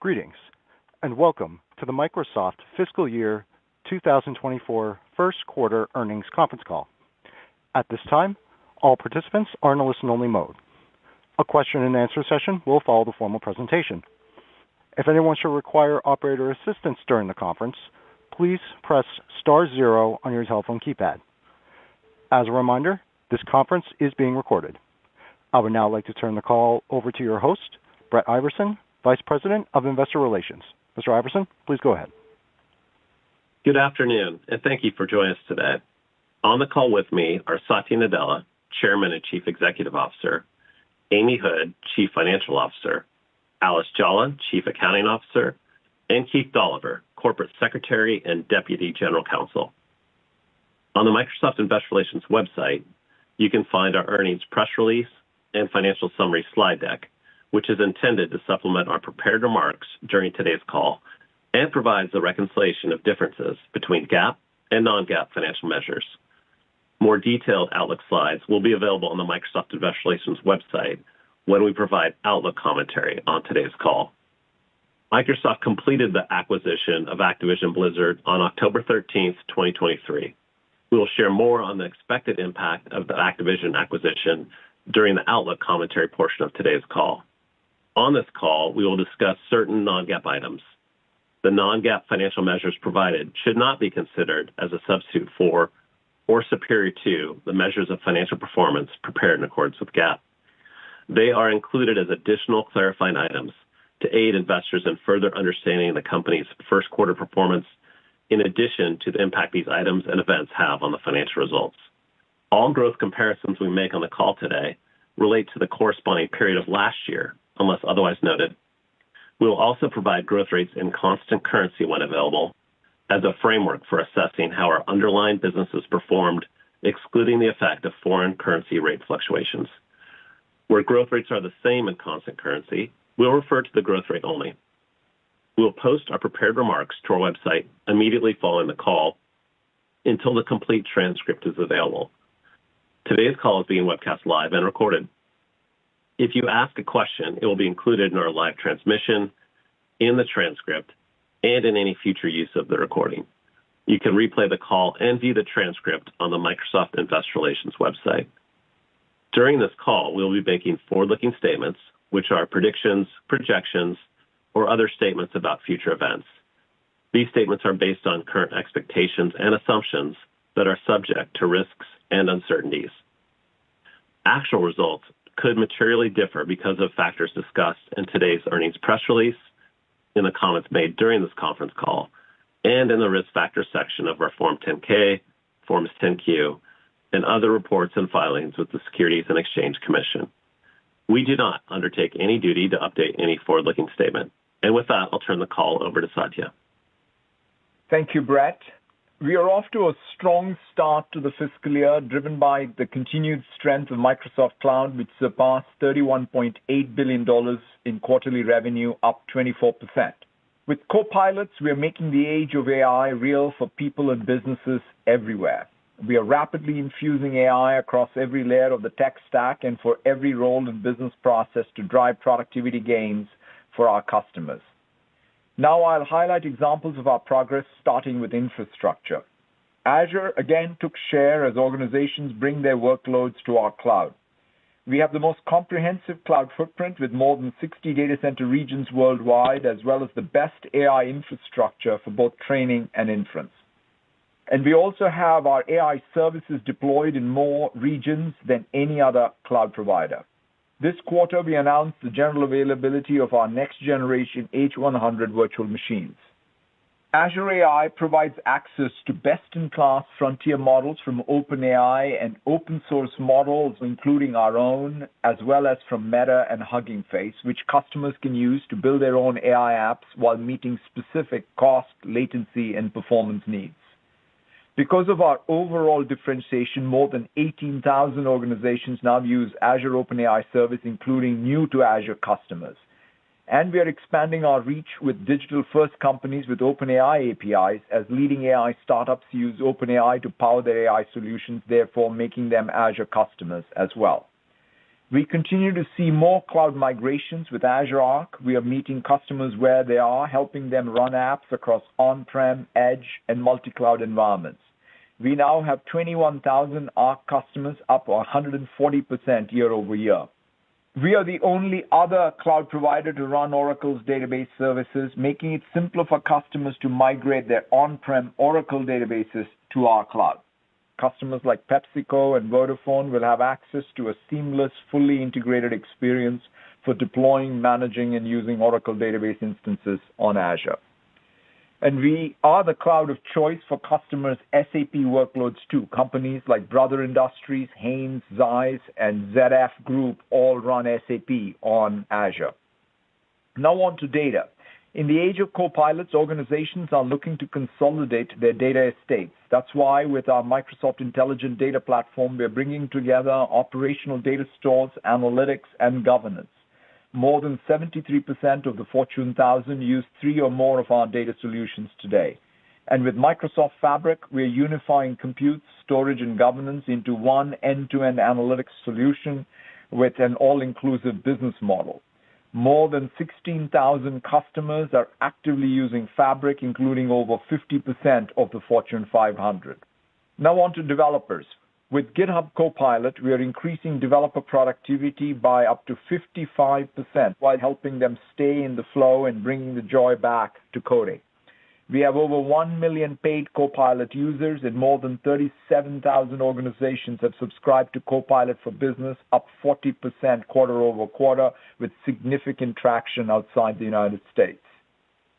Greetings, and welcome to the Microsoft Fiscal Year 2024 First Quarter Earnings Conference Call. At this time, all participants are in a listen-only mode. A question-and-answer session will follow the formal presentation. If anyone should require operator assistance during the conference, please press star zero on your telephone keypad. As a reminder, this conference is being recorded. I would now like to turn the call over to your host, Brett Iverson, Vice President of Investor Relations. Mr. Iverson, please go ahead. Good afternoon, and thank you for joining us today. On the call with me are Satya Nadella, Chairman and Chief Executive Officer, Amy Hood, Chief Financial Officer, Alice Jolla, Chief Accounting Officer, and Keith Dolliver, Corporate Secretary and Deputy General Counsel. On the Microsoft Investor Relations website, you can find our earnings press release and financial summary slide deck, which is intended to supplement our prepared remarks during today's call and provides the reconciliation of differences between GAAP and non-GAAP financial measures. More detailed Outlook slides will be available on the Microsoft Investor Relations website when we provide Outlook commentary on today's call. Microsoft completed the acquisition of Activision Blizzard on October 13th, 2023. We will share more on the expected impact of the Activision acquisition during the Outlook commentary portion of today's call. On this call, we will discuss certain non-GAAP items. The non-GAAP financial measures provided should not be considered as a substitute for or superior to the measures of financial performance prepared in accordance with GAAP. They are included as additional clarifying items to aid investors in further understanding the company's first quarter performance, in addition to the impact these items and events have on the financial results. All growth comparisons we make on the call today relate to the corresponding period of last year, unless otherwise noted. We will also provide growth rates in constant currency when available as a framework for assessing how our underlying businesses performed, excluding the effect of foreign currency rate fluctuations. Where growth rates are the same in constant currency, we'll refer to the growth rate only. We'll post our prepared remarks to our website immediately following the call until the complete transcript is available. Today's call is being webcast live and recorded. If you ask a question, it will be included in our live transmission, in the transcript, and in any future use of the recording. You can replay the call and view the transcript on the Microsoft Investor Relations website. During this call, we'll be making forward-looking statements, which are predictions, projections, or other statements about future events. These statements are based on current expectations and assumptions that are subject to risks and uncertainties. Actual results could materially differ because of factors discussed in today's earnings press release, in the comments made during this conference call, and in the risk factors section of our Form 10-K, Forms 10-Q, and other reports and filings with the Securities and Exchange Commission. We do not undertake any duty to update any forward-looking statement. And with that, I'll turn the call over to Satya. Thank you, Brett. We are off to a strong start to the fiscal year, driven by the continued strength of Microsoft Cloud, which surpassed $31.8 billion in quarterly revenue, up 24%. With Copilots, we are making the age of AI real for people and businesses everywhere. We are rapidly infusing AI across every layer of the tech stack and for every role and business process to drive productivity gains for our customers. Now I'll highlight examples of our progress, starting with infrastructure. Azure again took share as organizations bring their workloads to our cloud. We have the most comprehensive cloud footprint with more than 60 data center regions worldwide, as well as the best AI infrastructure for both training and inference. And we also have our AI services deployed in more regions than any other cloud provider. This quarter, we announced the general availability of our next-generation H100 virtual machines. Azure AI provides access to best-in-class frontier models from OpenAI and open-source models, including our own, as well as from Meta and Hugging Face, which customers can use to build their own AI apps while meeting specific cost, latency, and performance needs. Because of our overall differentiation, more than 18,000 organizations now use Azure OpenAI Service, including new-to-Azure customers. And we are expanding our reach with digital-first companies with OpenAI APIs, as leading AI startups use OpenAI to power their AI solutions, therefore making them Azure customers as well. We continue to see more cloud migrations with Azure Arc. We are meeting customers where they are, helping them run apps across on-prem, edge, and multi-cloud environments. We now have 21,000 Arc customers, up 140% year over year. We are the only other cloud provider to run Oracle's database services, making it simpler for customers to migrate their on-prem Oracle databases to our cloud. Customers like PepsiCo and Vodafone will have access to a seamless, fully integrated experience for deploying, managing, and using Oracle database instances on Azure. And we are the cloud of choice for customers' SAP workloads too. Companies like Brother Industries, Haynes, Zeiss, and ZF Group all run SAP on Azure. Now on to data. In the age of copilots, organizations are looking to consolidate their data estates. That's why with our Microsoft Intelligent Data Platform, we're bringing together operational data stores, analytics, and governance. More than 73% of the Fortune 1000 use 3 or more of our data solutions today. And with Microsoft Fabric, we're unifying compute, storage, and governance into one end-to-end analytics solution with an all-inclusive business model. More than 16,000 customers are actively using Fabric, including over 50% of the Fortune 500. Now on to developers. With GitHub Copilot, we are increasing developer productivity by up to 55% while helping them stay in the flow and bringing the joy back to coding. We have over 1 million paid Copilot users, and more than 37,000 organizations have subscribed to Copilot for Business, up 40% quarter over quarter, with significant traction outside the United States.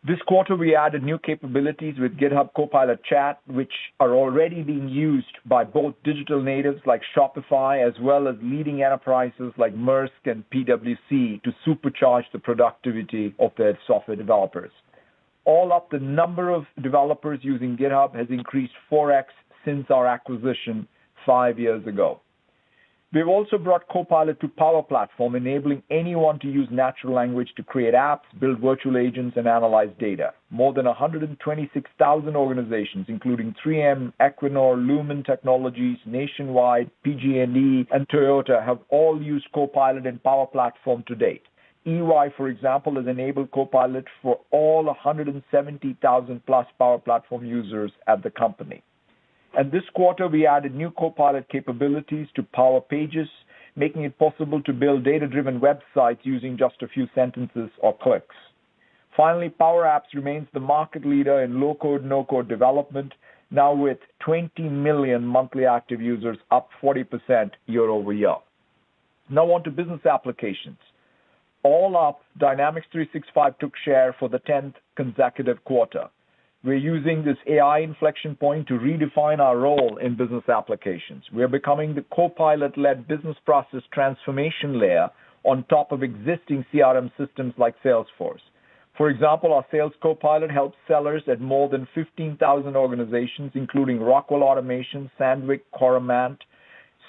This quarter, we added new capabilities with GitHub Copilot Chat, which are already being used by both digital natives like Shopify as well as leading enterprises like Maersk and PwC to supercharge the productivity of their software developers. All up, the number of developers using GitHub has increased 4x since our acquisition 5 years ago. We've also brought Copilot to Power Platform, enabling anyone to use natural language to create apps, build virtual agents, and analyze data. More than 126,000 organizations, including 3M, Equinor, Lumen Technologies, Nationwide, PG&E, and Toyota, have all used Copilot and Power Platform to date. EY, for example, has enabled Copilot for all 170,000 plus Power Platform users at the company. And this quarter, we added new Copilot capabilities to Power Pages, making it possible to build data-driven websites using just a few sentences or clicks. Finally, Power Apps remains the market leader in low-code, no-code development, now with 20 million monthly active users, up 40% year over year. Now on to business applications. All up, Dynamics 365 took share for the 10th consecutive quarter. We're using this AI inflection point to redefine our role in business applications. We're becoming the Copilot-led business process transformation layer on top of existing CRM systems like Salesforce. For example, our Sales Copilot helps sellers at more than 15,000 organizations, including Rockwell Automation, Sandvik, Coromant,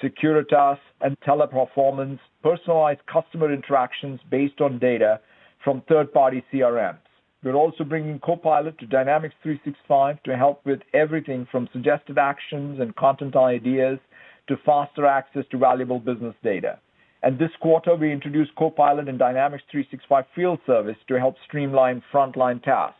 Securitas, and Teleperformance, personalize customer interactions based on data from third-party CRMs. We're also bringing Copilot to Dynamics 365 to help with everything from suggested actions and content ideas to faster access to valuable business data. And this quarter, we introduced Copilot in Dynamics 365 Field Service to help streamline frontline tasks.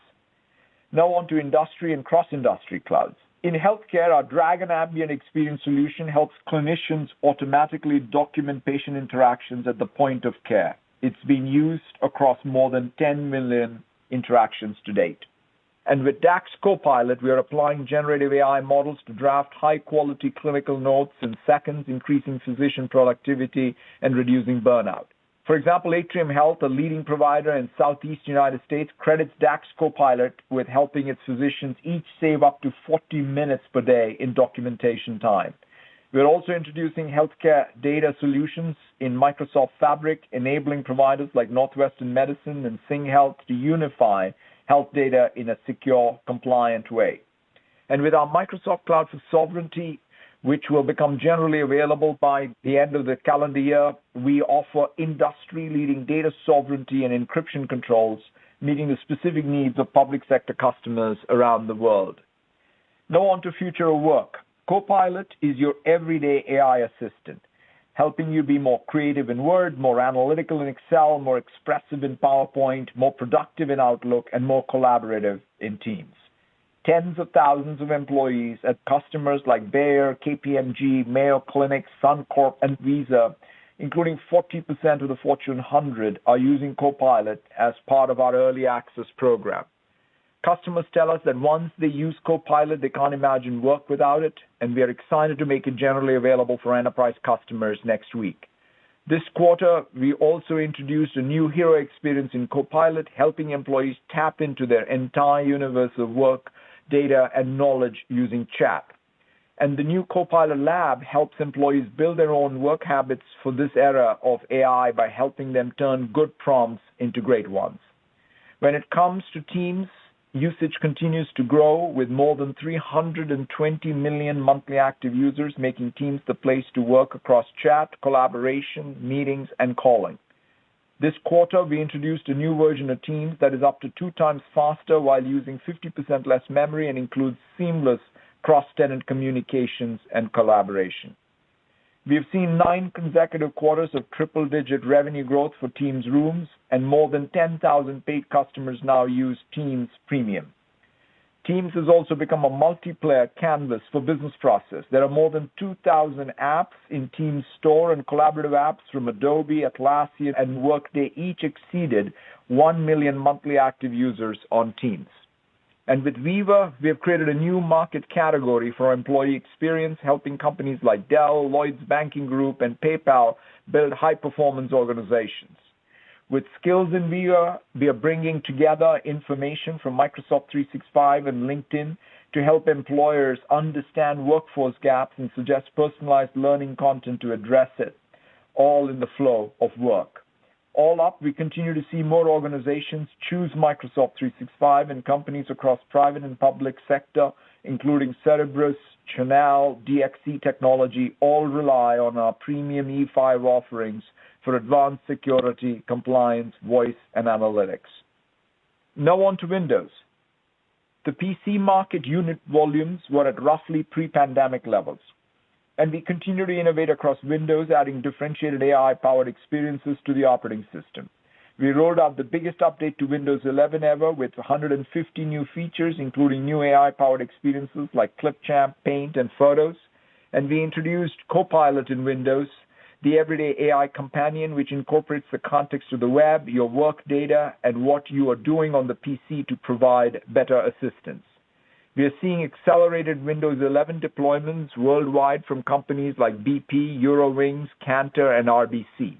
Now on to industry and cross-industry clouds. In healthcare, our Dragon Ambient Experience solution helps clinicians automatically document patient interactions at the point of care. It's been used across more than 10 million interactions to date. And with DAX Copilot, we are applying generative AI models to draft high-quality clinical notes in seconds, increasing physician productivity and reducing burnout. For example, Atrium Health, a leading provider in Southeast United States, credits DAX Copilot with helping its physicians each save up to 40 minutes per day in documentation time. We're also introducing healthcare data solutions in Microsoft Fabric, enabling providers like Northwestern Medicine and Sing Health to unify health data in a secure, compliant way. And with our Microsoft Cloud for Sovereignty, which will become generally available by the end of the calendar year, we offer industry-leading data sovereignty and encryption controls, meeting the specific needs of public sector customers around the world. Now on to future of work. Copilot is your everyday AI assistant. helping you be more creative in Word, more analytical in Excel, more expressive in PowerPoint, more productive in Outlook, and more collaborative in Teams. Tens of thousands of employees at customers like Bayer, KPMG, Mayo Clinic, Suncorp, and Visa, including 40% of the Fortune 100, are using Copilot as part of our early access program. Customers tell us that once they use Copilot, they can't imagine work without it, and we are excited to make it generally available for enterprise customers next week. This quarter, we also introduced a new hero experience in Copilot, helping employees tap into their entire universe of work, data, and knowledge using chat. And the new Copilot Lab helps employees build their own work habits for this era of AI by helping them turn good prompts into great ones. When it comes to Teams, usage continues to grow with more than 320 million monthly active users, making Teams the place to work across chat, collaboration, meetings, and calling. This quarter, we introduced a new version of Teams that is up to 2 times faster while using 50% less memory and includes seamless cross-tenant communications and collaboration. We have seen 9 consecutive quarters of triple-digit revenue growth for Teams Rooms, and more than 10,000 paid customers now use Teams Premium. Teams has also become a multiplayer canvas for business process. There are more than 2,000 apps in Teams Store, and collaborative apps from Adobe, Atlassian, and Workday each exceeded 1 million monthly active users on Teams. And with Viva, we have created a new market category for employee experience, helping companies like Dell, Lloyds Banking Group, and PayPal build high-performance organizations. With skills in Viva, we are bringing together information from Microsoft 365 and LinkedIn to help employers understand workforce gaps and suggest personalized learning content to address it, all in the flow of work. All up, we continue to see more organizations choose Microsoft 365, and companies across private and public sector, including Cerebras, Chanel, DXC Technology, all rely on our premium E5 offerings for advanced security, compliance, voice, and analytics. Now on to Windows. The PC market unit volumes were at roughly pre-pandemic levels, and we continue to innovate across Windows, adding differentiated AI-powered experiences to the operating system. We rolled out the biggest update to Windows 11 ever with 150 new features, including new AI-powered experiences like Clipchamp, Paint, and Photos. And we introduced Copilot in Windows, the everyday AI companion, which incorporates the context of the web, your work data, and what you are doing on the PC to provide better assistance. We are seeing accelerated Windows 11 deployments worldwide from companies like BP, Eurowings, Cantor, and RBC.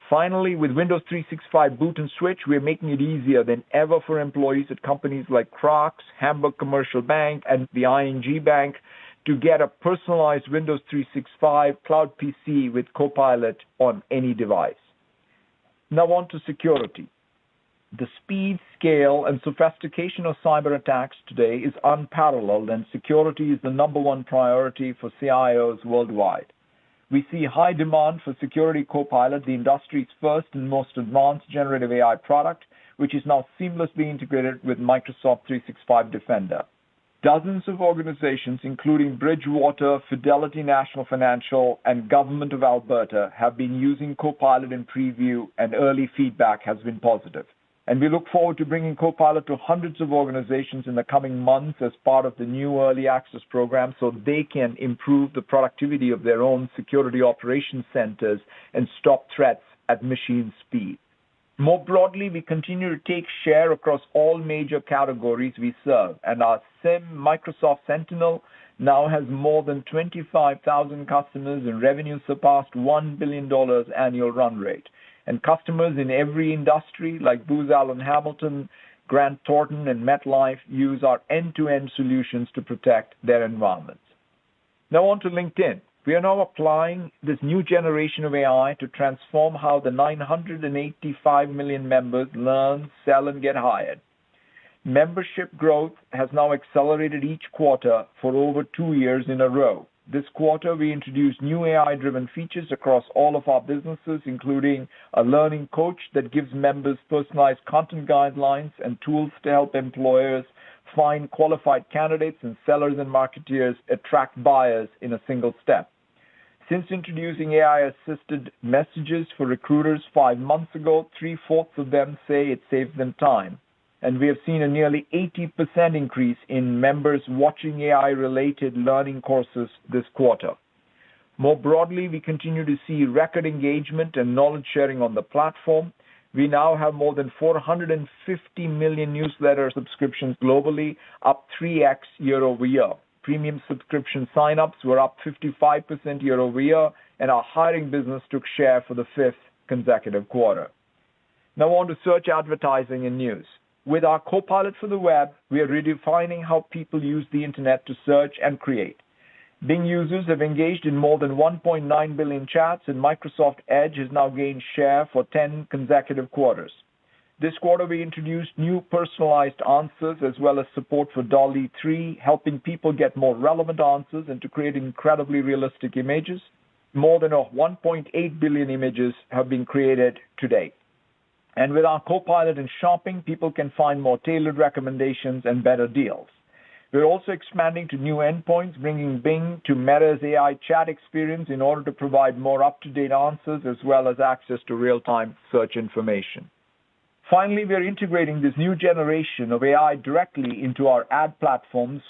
Finally, with Windows 365 Boot and Switch, we are making it easier than ever for employees at companies like Crocs, Hamburg Commercial Bank, and the ING Bank to get a personalized Windows 365 cloud PC with Copilot on any device. Now on to security. The speed, scale, and sophistication of cyber attacks today is unparalleled, and security is the number one priority for CIOs worldwide. We see high demand for Security Copilot, the industry's first and most advanced generative AI product, which is now seamlessly integrated with Microsoft 365 Defender. Dozens of organizations, including Bridgewater, Fidelity National Financial, and Government of Alberta, have been using Copilot in preview, and early feedback has been positive. And we look forward to bringing Copilot to hundreds of organizations in the coming months as part of the new early access program so they can improve the productivity of their own security operations centers and stop threats at machine speed. More broadly, we continue to take share across all major categories we serve, and our SIEM Microsoft Sentinel now has more than 25,000 customers, and revenue surpassed $1 billion annual run rate. And customers in every industry like Booz Allen Hamilton, Grant Thornton, and MetLife use our end-to-end solutions to protect their environments. Now on to LinkedIn. We are now applying this new generation of AI to transform how the 985 million members learn, sell, and get hired. Membership growth has now accelerated each quarter for over 2 years in a row. This quarter, we introduced new AI-driven features across all of our businesses, including a learning coach that gives members personalized content guidelines and tools to help employers find qualified candidates, and sellers and marketeers attract buyers in a single step. Since introducing AI-assisted messages for recruiters 5 months ago, 3/4 of them say it saves them time. And we have seen a nearly 80% increase in members watching AI-related learning courses this quarter. More broadly, we continue to see record engagement and knowledge sharing on the platform. We now have more than 450 million newsletter subscriptions globally, up 3x year over year. Premium subscription signups were up 55% year over year, and our hiring business took share for the 5th consecutive quarter. Now on to search advertising and news. With our Copilot for the web, we are redefining how people use the internet to search and create. Bing users have engaged in more than 1.9 billion chats, and Microsoft Edge has now gained share for 10 consecutive quarters. This quarter, we introduced new personalized answers as well as support for DALL-E 3, helping people get more relevant answers and to create incredibly realistic images. More than 1.8 billion images have been created to date. And with our Copilot in shopping, people can find more tailored recommendations and better deals. We're also expanding to new endpoints, bringing Bing to Meta's AI chat experience in order to provide more up-to-date answers as well as access to real-time search information. Finally, we're integrating this new generation of AI directly into our ad platforms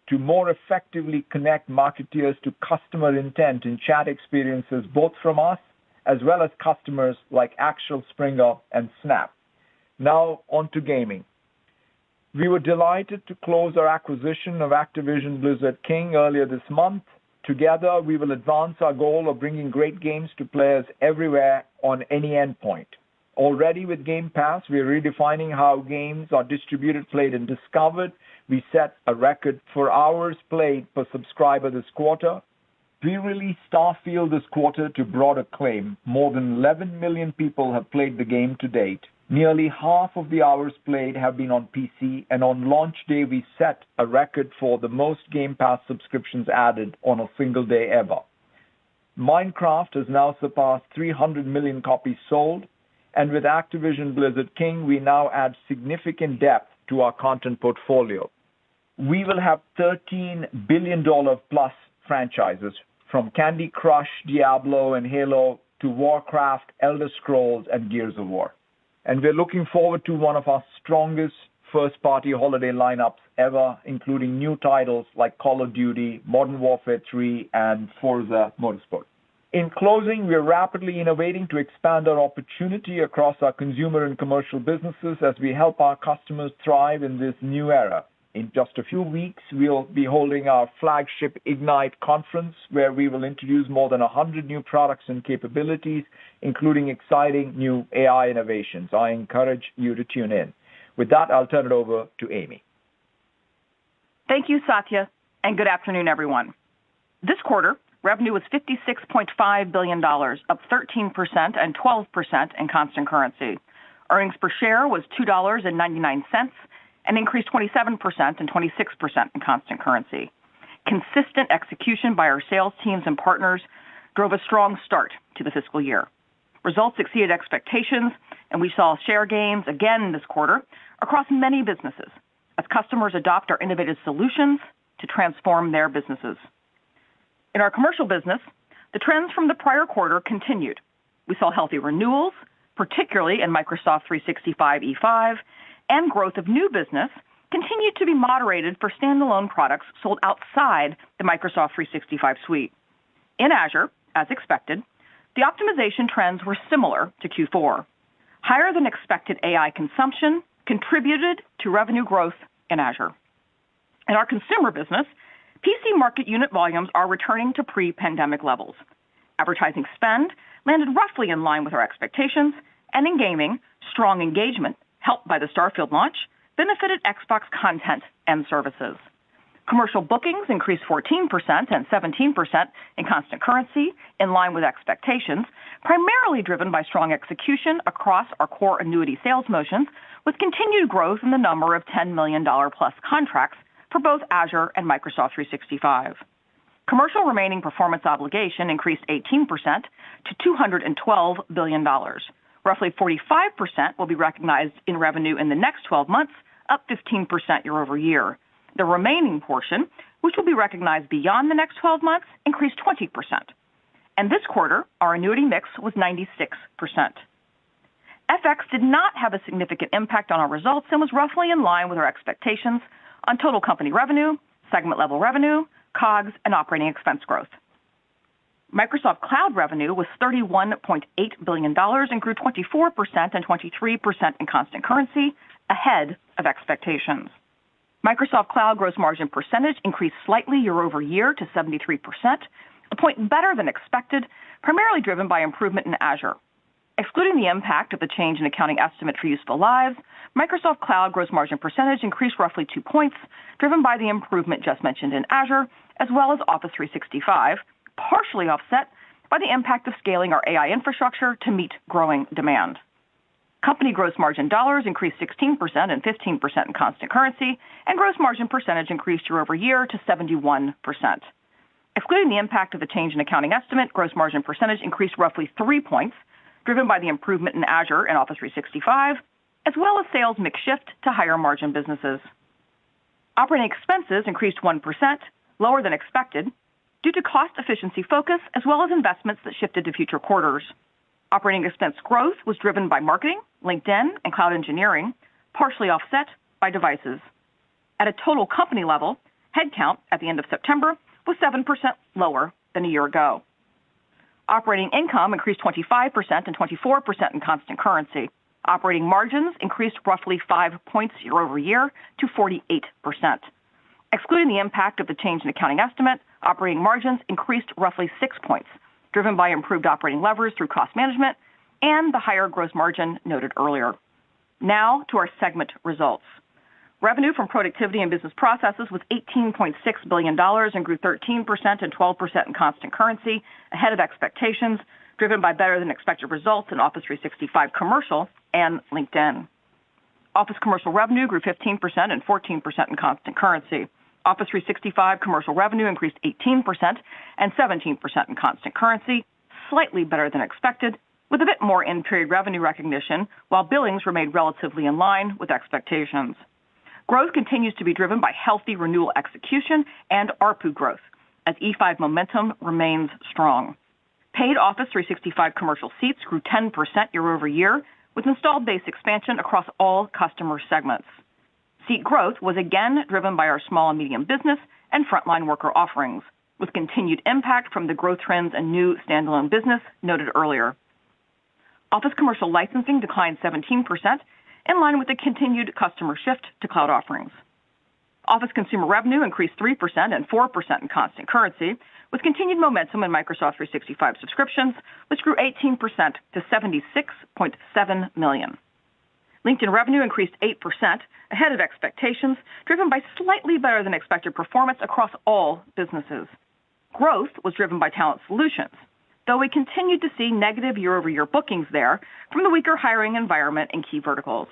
to more effectively connect marketeers to customer intent in chat experiences, both from us as well as customers like Axel Springer and Snap. Now on to gaming. We were delighted to close our acquisition of Activision Blizzard King earlier this month. Together, we will advance our goal of bringing great games to players everywhere on any endpoint. Already with Game Pass, we are redefining how games are distributed, played, and discovered. We set a record for hours played per subscriber this quarter. We released Starfield this quarter to broad acclaim. More than 11 million people have played the game to date. Nearly half of the hours played have been on PC, and on launch day, we set a record for the most Game Pass subscriptions added on a single day ever. Minecraft has now surpassed 300 million copies sold, and with Activision Blizzard King, we now add significant depth to our content portfolio. We will have $13 billion plus franchises, from Candy Crush, Diablo, and Halo to Warcraft, Elder Scrolls, and Gears of War. And we're looking forward to one of our strongest first-party holiday lineups ever, including new titles like Call of Duty, Modern Warfare 3, and Forza Motorsport. In closing, we're rapidly innovating to expand our opportunity across our consumer and commercial businesses as we help our customers thrive in this new era. In just a few weeks, we'll be holding our flagship Ignite conference, where we will introduce more than 100 new products and capabilities, including exciting new AI innovations. I encourage you to tune in. With that, I'll turn it over to Amy. Thank you, Satya, and good afternoon, everyone. This quarter, revenue was $56.5 billion, up 13% and 12% in constant currency. Earnings per share was $2.99, and increased 27% and 26% in constant currency. Consistent execution by our sales teams and partners drove a strong start to the fiscal year. Results exceeded expectations, and we saw share gains again this quarter across many businesses as customers adopt our innovative solutions to transform their businesses. In our commercial business, the trends from the prior quarter continued. We saw healthy renewals, particularly in Microsoft 365 E5, and growth of new business continued to be moderated for standalone products sold outside the Microsoft 365 suite. In Azure, as expected, the optimization trends were similar to Q4. Higher than expected AI consumption contributed to revenue growth in Azure. In our consumer business, PC market unit volumes are returning to pre-pandemic levels. Advertising spend landed roughly in line with our expectations, and in gaming, strong engagement, helped by the Starfield launch, benefited Xbox content and services. Commercial bookings increased 14% and 17% in constant currency, in line with expectations, primarily driven by strong execution across our core annuity sales motions, with continued growth in the number of $10 million plus contracts for both Azure and Microsoft 365. Commercial remaining performance obligation increased 18% to $212 billion. Roughly 45% will be recognized in revenue in the next 12 months, up 15% year over year. The remaining portion, which will be recognized beyond the next 12 months, increased 20%. And this quarter, our annuity mix was 96%. FX did not have a significant impact on our results and was roughly in line with our expectations on total company revenue, segment-level revenue, COGS, and operating expense growth. Microsoft Cloud revenue was $31.8 billion and grew 24% and 23% in constant currency, ahead of expectations. Microsoft Cloud gross margin percentage increased slightly year over year to 73%, a point better than expected, primarily driven by improvement in Azure. Excluding the impact of the change in accounting estimate for useful lives, Microsoft Cloud gross margin percentage increased roughly 2 points, driven by the improvement just mentioned in Azure, as well as Office 365, partially offset by the impact of scaling our AI infrastructure to meet growing demand. Company gross margin dollars increased 16% and 15% in constant currency, and gross margin percentage increased year over year to 71%. Excluding the impact of the change in accounting estimate, gross margin percentage increased roughly 3 points, driven by the improvement in Azure and Office 365, as well as sales mix shift to higher margin businesses. Operating expenses increased 1%, lower than expected, due to cost efficiency focus as well as investments that shifted to future quarters. Operating expense growth was driven by marketing, LinkedIn, and cloud engineering, partially offset by devices. At a total company level, headcount at the end of September was 7% lower than a year ago. Operating income increased 25% and 24% in constant currency. Operating margins increased roughly 5 points year over year to 48%. Excluding the impact of the change in accounting estimate, operating margins increased roughly 6 points, driven by improved operating leverage through cost management and the higher gross margin noted earlier. Now to our segment results. Revenue from productivity and business processes was $18.6 billion and grew 13% and 12% in constant currency, ahead of expectations, driven by better than expected results in Office 365 Commercial and LinkedIn. Office Commercial revenue grew 15% and 14% in constant currency. Office 365 Commercial revenue increased 18% and 17% in constant currency, slightly better than expected, with a bit more in-period revenue recognition, while billings remained relatively in line with expectations. Growth continues to be driven by healthy renewal execution and ARPU growth, as E5 momentum remains strong. Paid Office 365 Commercial seats grew 10% year over year, with installed base expansion across all customer segments. Seat growth was again driven by our small and medium business and frontline worker offerings, with continued impact from the growth trends and new standalone business noted earlier. Office Commercial licensing declined 17%, in line with the continued customer shift to cloud offerings. Office Consumer revenue increased 3% and 4% in constant currency, with continued momentum in Microsoft 365 subscriptions, which grew 18% to 76.7 million. LinkedIn revenue increased 8%, ahead of expectations, driven by slightly better than expected performance across all businesses. Growth was driven by Talent Solutions, though we continued to see negative year-over-year bookings there from the weaker hiring environment in key verticals.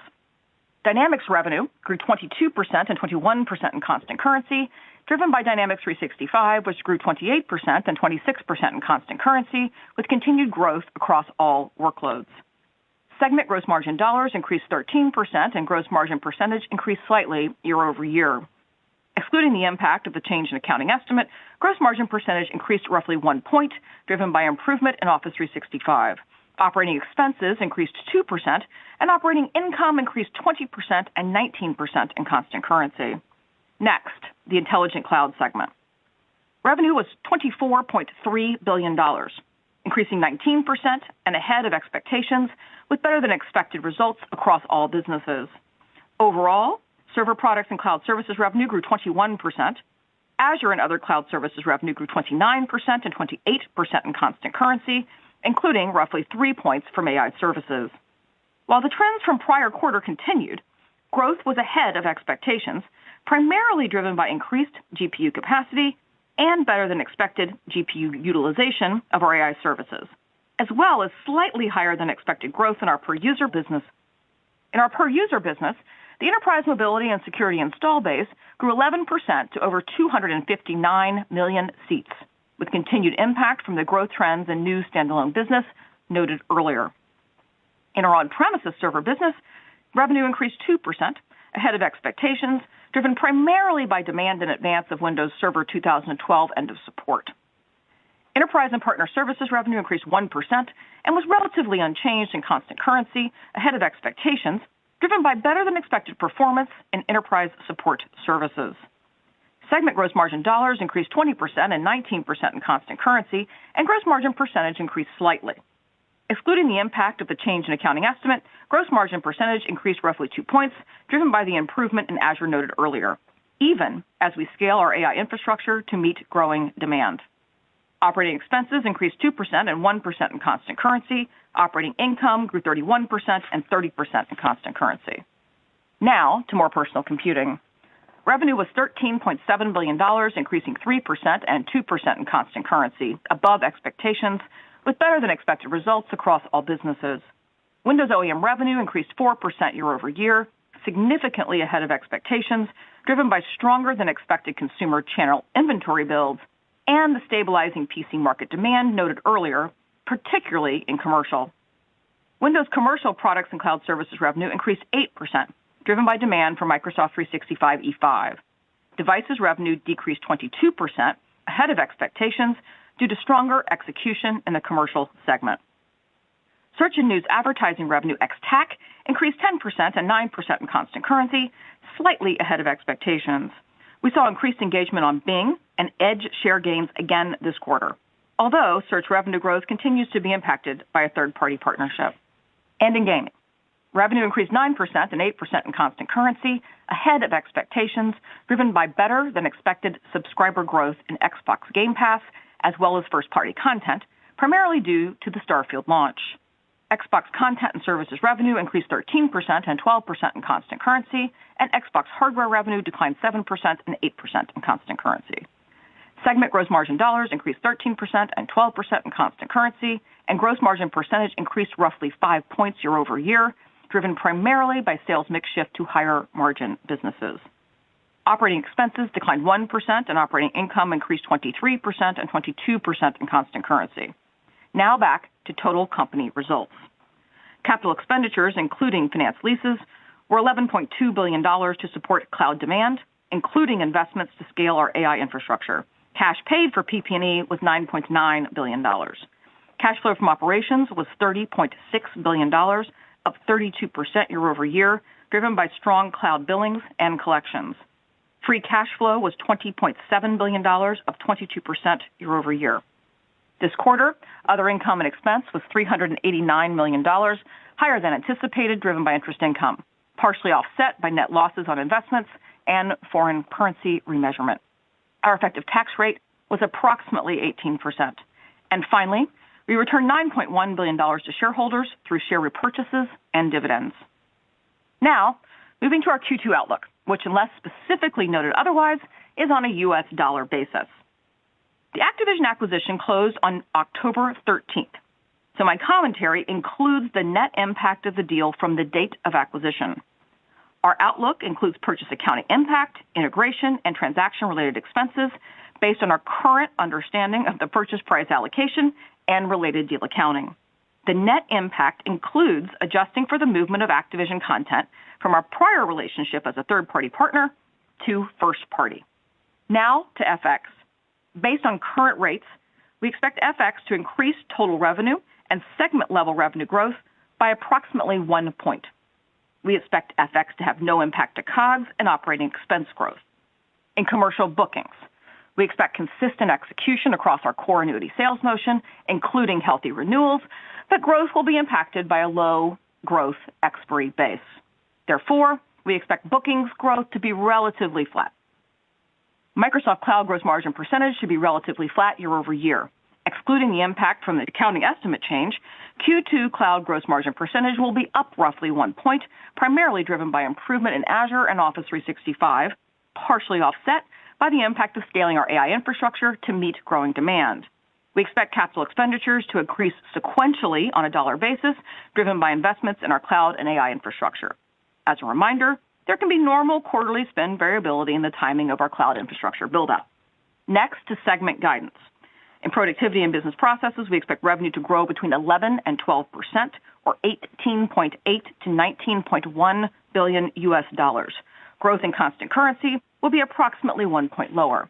Dynamics revenue grew 22% and 21% in constant currency, driven by Dynamics 365, which grew 28% and 26% in constant currency, with continued growth across all workloads. Segment gross margin dollars increased 13% and gross margin percentage increased slightly year over year. Excluding the impact of the change in accounting estimate, gross margin percentage increased roughly 1 point, driven by improvement in Office 365. Operating expenses increased 2%, and operating income increased 20% and 19% in constant currency. Next, the Intelligent Cloud segment. Revenue was $24.3 billion, increasing 19% and ahead of expectations, with better than expected results across all businesses. Overall, server products and cloud services revenue grew 21%. Azure and other cloud services revenue grew 29% and 28% in constant currency, including roughly 3 points from AI services. While the trends from prior quarter continued, growth was ahead of expectations, primarily driven by increased GPU capacity and better than expected GPU utilization of our AI services, as well as slightly higher than expected growth in our per-user business. In our per-user business, the enterprise mobility and security install base grew 11% to over 259 million seats, with continued impact from the growth trends in new standalone business noted earlier. In our on-premises server business, revenue increased 2%, ahead of expectations, driven primarily by demand in advance of Windows Server 2012 end of support. Enterprise and Partner Services revenue increased 1% and was relatively unchanged in constant currency, ahead of expectations, driven by better-than-expected performance in enterprise support services. Segment gross margin dollars increased 20% and 19% in constant currency, and gross margin percentage increased slightly. Excluding the impact of the change in accounting estimate, gross margin percentage increased roughly 2 points, driven by the improvement in Azure noted earlier, even as we scale our AI infrastructure to meet growing demand. Operating expenses increased 2% and 1% in constant currency. Operating income grew 31% and 30% in constant currency. Now to more personal computing. Revenue was $13.7 billion, increasing 3% and 2% in constant currency, above expectations, with better-than-expected results across all businesses. Windows OEM revenue increased 4% year-over-year, significantly ahead of expectations, driven by stronger-than-expected consumer channel inventory builds and the stabilizing PC market demand noted earlier, particularly in commercial. Windows commercial products and cloud services revenue increased 8%, driven by demand for Microsoft 365 E5. Devices revenue decreased 22%, ahead of expectations, due to stronger execution in the commercial segment. Search and news advertising revenue ex-TAC increased 10% and 9% in constant currency, slightly ahead of expectations. We saw increased engagement on Bing and Edge share gains again this quarter, although search revenue growth continues to be impacted by a third-party partnership. And in gaming, revenue increased 9% and 8% in constant currency, ahead of expectations, driven by better-than-expected subscriber growth in Xbox Game Pass, as well as first-party content, primarily due to the Starfield launch. Xbox content and services revenue increased 13% and 12% in constant currency, and Xbox hardware revenue declined 7% and 8% in constant currency. Segment gross margin dollars increased 13% and 12% in constant currency, and gross margin percentage increased roughly 5 points year-over-year, driven primarily by sales mix shift to higher margin businesses. Operating expenses declined 1%, and operating income increased 23% and 22% in constant currency. Now back to total company results. Capital expenditures, including finance leases, were $11.2 billion to support cloud demand, including investments to scale our AI infrastructure. Cash paid for PP&E was $9.9 billion. Cash flow from operations was $30.6 billion, up 32% year-over-year, driven by strong cloud billings and collections. Free cash flow was $20.7 billion, up 22% year-over-year. This quarter, other income and expense was $389 million, higher than anticipated, driven by interest income, partially offset by net losses on investments and foreign currency remeasurement. Our effective tax rate was approximately 18%. And finally, we returned $9.1 billion to shareholders through share repurchases and dividends. Now, moving to our Q2 outlook, which, unless specifically noted otherwise, is on a U.S. dollar basis. The Activision acquisition closed on October 13th, so my commentary includes the net impact of the deal from the date of acquisition. Our outlook includes purchase accounting impact, integration, and transaction-related expenses based on our current understanding of the purchase price allocation and related deal accounting. The net impact includes adjusting for the movement of Activision content from our prior relationship as a third-party partner to first-party. Now to FX. Based on current rates, we expect FX to increase total revenue and segment-level revenue growth by approximately 1 point. We expect FX to have no impact to COGS and operating expense growth. In commercial bookings, we expect consistent execution across our core annuity sales motion, including healthy renewals, but growth will be impacted by a low growth expiry base. Therefore, we expect bookings growth to be relatively flat. Microsoft Cloud gross margin percentage should be relatively flat year-over-year. Excluding the impact from the accounting estimate change, Q2 Cloud gross margin percentage will be up roughly 1 point, primarily driven by improvement in Azure and Office 365, partially offset by the impact of scaling our AI infrastructure to meet growing demand. We expect capital expenditures to increase sequentially on a dollar basis, driven by investments in our cloud and AI infrastructure. As a reminder, there can be normal quarterly spend variability in the timing of our cloud infrastructure build-out. Next to segment guidance. In productivity and business processes, we expect revenue to grow between 11 and 12%, or $18.8 to $19.1 billion US dollars. Growth in constant currency will be approximately 1 point lower.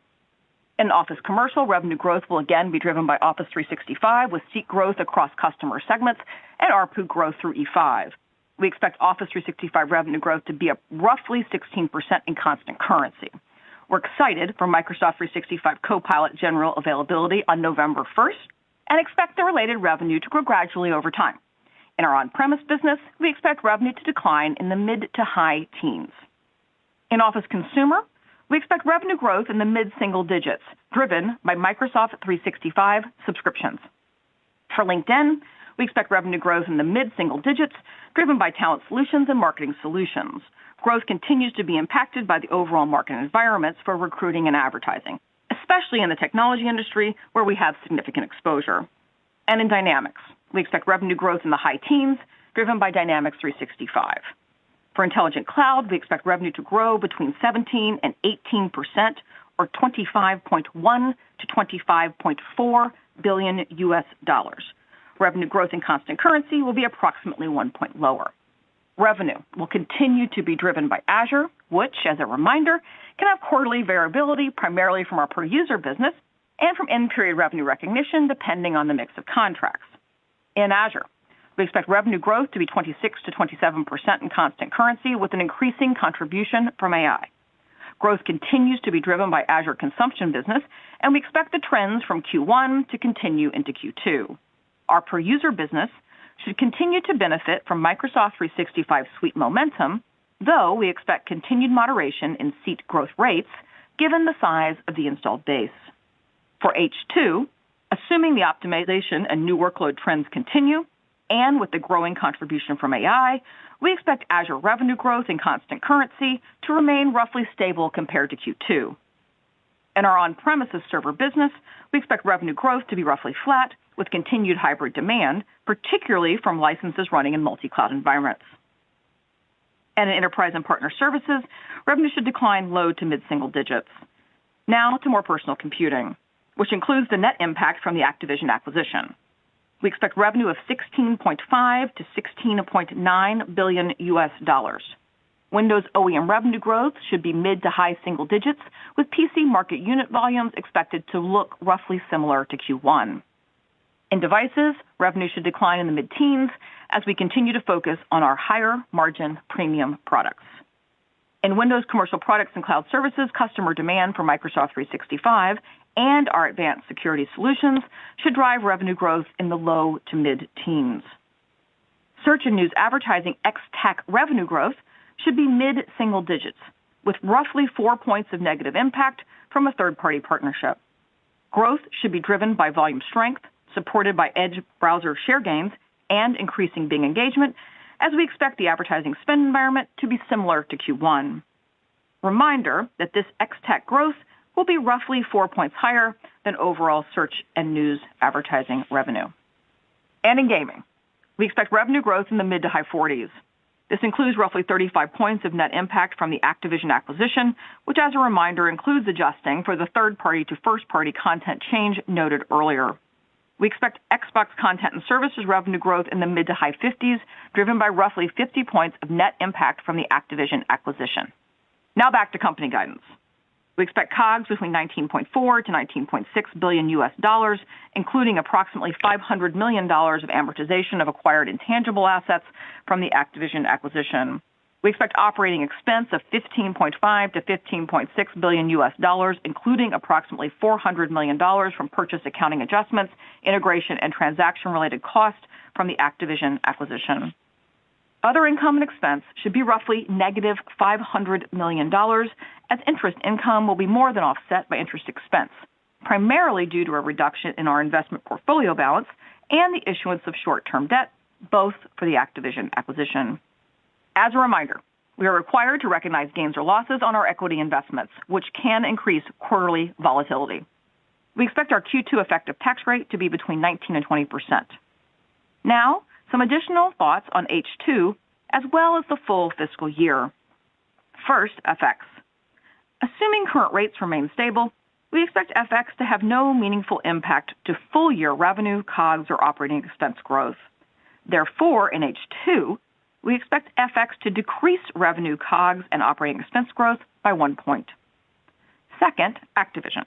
In Office Commercial, revenue growth will again be driven by Office 365 with seat growth across customer segments and ARPU growth through E5. We expect Office 365 revenue growth to be up roughly 16% in constant currency. We're excited for Microsoft 365 Copilot general availability on November 1st and expect the related revenue to grow gradually over time. In our on-premise business, we expect revenue to decline in the mid to high teens. In Office Consumer, we expect revenue growth in the mid-single digits, driven by Microsoft 365 subscriptions. For LinkedIn, we expect revenue growth in the mid-single digits, driven by Talent Solutions and Marketing Solutions. Growth continues to be impacted by the overall market environments for recruiting and advertising, especially in the technology industry where we have significant exposure. And in Dynamics, we expect revenue growth in the high teens, driven by Dynamics 365. For Intelligent Cloud, we expect revenue to grow between 17 and 18%, or $25.1 to $25.4 billion US. Revenue growth in constant currency will be approximately 1 point lower. Revenue will continue to be driven by Azure, which, as a reminder, can have quarterly variability primarily from our per-user business and from in-period revenue recognition depending on the mix of contracts. In Azure, we expect revenue growth to be 26 to 27% in constant currency with an increasing contribution from AI. Growth continues to be driven by Azure consumption business, and we expect the trends from Q1 to continue into Q2. Our per-user business should continue to benefit from Microsoft 365 suite momentum, though we expect continued moderation in seat growth rates given the size of the installed base. For H2, assuming the optimization and new workload trends continue, and with the growing contribution from AI, we expect Azure revenue growth in constant currency to remain roughly stable compared to Q2. In our on-premises server business, we expect revenue growth to be roughly flat with continued hybrid demand, particularly from licenses running in multi-cloud environments. And in Enterprise and Partner Services, revenue should decline low to mid-single digits. Now to more personal computing, which includes the net impact from the Activision acquisition. We expect revenue of $16.5 to $16.9 billion US. Windows OEM revenue growth should be mid to high single digits, with PC market unit volumes expected to look roughly similar to Q1. In devices, revenue should decline in the mid-teens as we continue to focus on our higher margin premium products. In Windows Commercial Products and Cloud Services, customer demand for Microsoft 365 and our advanced security solutions should drive revenue growth in the low to mid-teens. Search and news advertising ex-TAC revenue growth should be mid-single digits, with roughly 4 points of negative impact from a third-party partnership. Growth should be driven by volume strength, supported by Edge browser share gains and increasing Bing engagement, as we expect the advertising spend environment to be similar to Q1. Reminder that this ex-TAC growth will be roughly 4 points higher than overall search and news advertising revenue. And in gaming, we expect revenue growth in the mid to high 40s. This includes roughly 35 points of net impact from the Activision acquisition, which, as a reminder, includes adjusting for the third-party to first-party content change noted earlier. We expect Xbox content and services revenue growth in the mid to high 50s, driven by roughly 50 points of net impact from the Activision acquisition. Now back to company guidance. We expect COGS between $19.4 to $19.6 billion US, including approximately $500 million of amortization of acquired intangible assets from the Activision acquisition. We expect operating expense of $15.5 to $15.6 billion US, including approximately $400 million from purchase accounting adjustments, integration, and transaction-related costs from the Activision acquisition. Other income and expense should be roughly negative $500 million, as interest income will be more than offset by interest expense, primarily due to a reduction in our investment portfolio balance and the issuance of short-term debt, both for the Activision acquisition. As a reminder, we are required to recognize gains or losses on our equity investments, which can increase quarterly volatility. We expect our Q2 effective tax rate to be between 19 and 20%. Now, some additional thoughts on H2, as well as the full fiscal year. First, FX. Assuming current rates remain stable, we expect FX to have no meaningful impact to full-year revenue, COGS, or operating expense growth. Therefore, in H2, we expect FX to decrease revenue, COGS, and operating expense growth by 1 point. Second, Activision.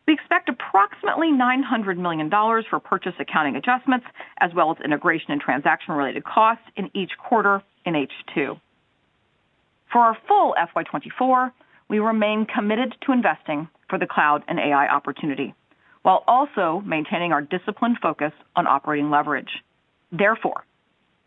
We expect approximately $900 million for purchase accounting adjustments, as well as integration and transaction-related costs in each quarter in H2. For our full FY24, we remain committed to investing for the cloud and AI opportunity, while also maintaining our disciplined focus on operating leverage. Therefore,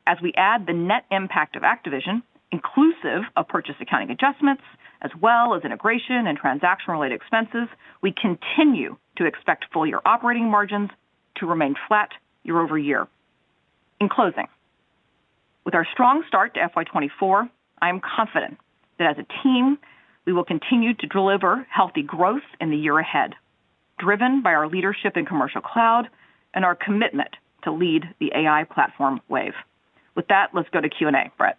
as we add the net impact of Activision, inclusive of purchase accounting adjustments, as well as integration and transaction-related expenses, we continue to expect full-year operating margins to remain flat year over year. In closing, with our strong start to FY24, I am confident that as a team, we will continue to deliver healthy growth in the year ahead, driven by our leadership in commercial cloud and our commitment to lead the AI platform wave. With that, let's go to Q&A. Brett.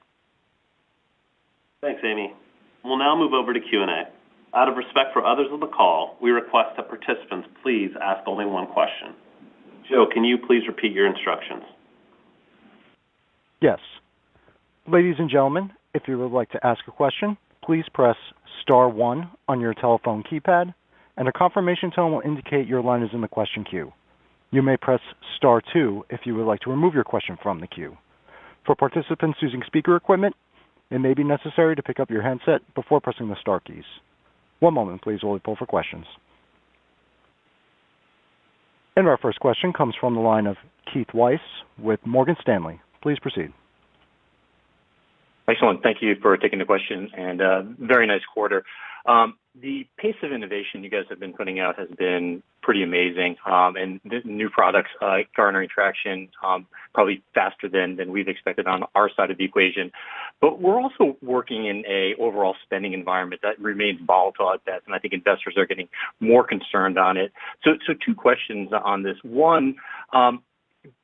Thanks, Amy. We'll now move over to Q&A. Out of respect for others on the call, we request that participants please ask only one question. Joe, can you please repeat your instructions? Yes. Ladies and gentlemen, if you would like to ask a question, please press star 1 on your telephone keypad, and a confirmation tone will indicate your line is in the question queue. You may press star 2 if you would like to remove your question from the queue. For participants using speaker equipment, it may be necessary to pick up your handset before pressing the star keys. One moment, please, while we pull for questions. And our first question comes from the line of Keith Weiss with Morgan Stanley. Please proceed. Excellent. Thank you for taking the question, and very nice quarter. The pace of innovation you guys have been putting out has been pretty amazing, and the new products garnering traction probably faster than we've expected on our side of the equation. But we're also working in a overall spending environment that remains volatile at best, and I think investors are getting more concerned on it. So two questions on this. One,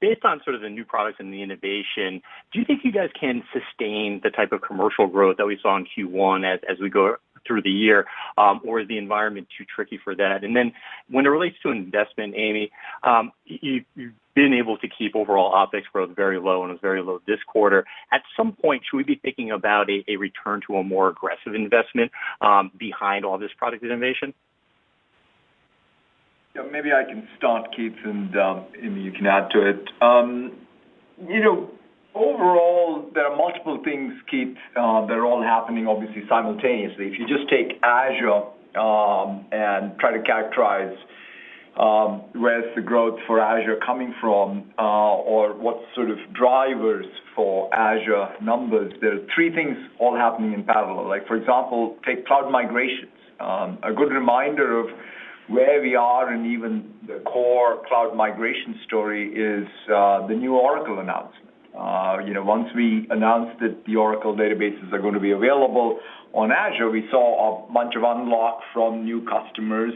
based on sort of the new products and the innovation, do you think you guys can sustain the type of commercial growth that we saw in Q1 as we go through the year, or is the environment too tricky for that? And then when it relates to investment, Amy, you've been able to keep overall OpEx growth very low, and it was very low this quarter. At some point, should we be thinking about a return to a more aggressive investment behind all this product innovation? Yeah, maybe I can start, Keith, and Amy, you can add to it. Overall, there are multiple things, Keith, that are all happening, obviously, simultaneously. If you just take Azure and try to characterize where's the growth for Azure coming from, or what sort of drivers for Azure numbers, there are three things all happening in parallel. Like, for example, take cloud migrations. A good reminder of where we are and even the core cloud migration story is the new Oracle announcement. Once we announced that the Oracle databases are going to be available on Azure, we saw a bunch of unlock from new customers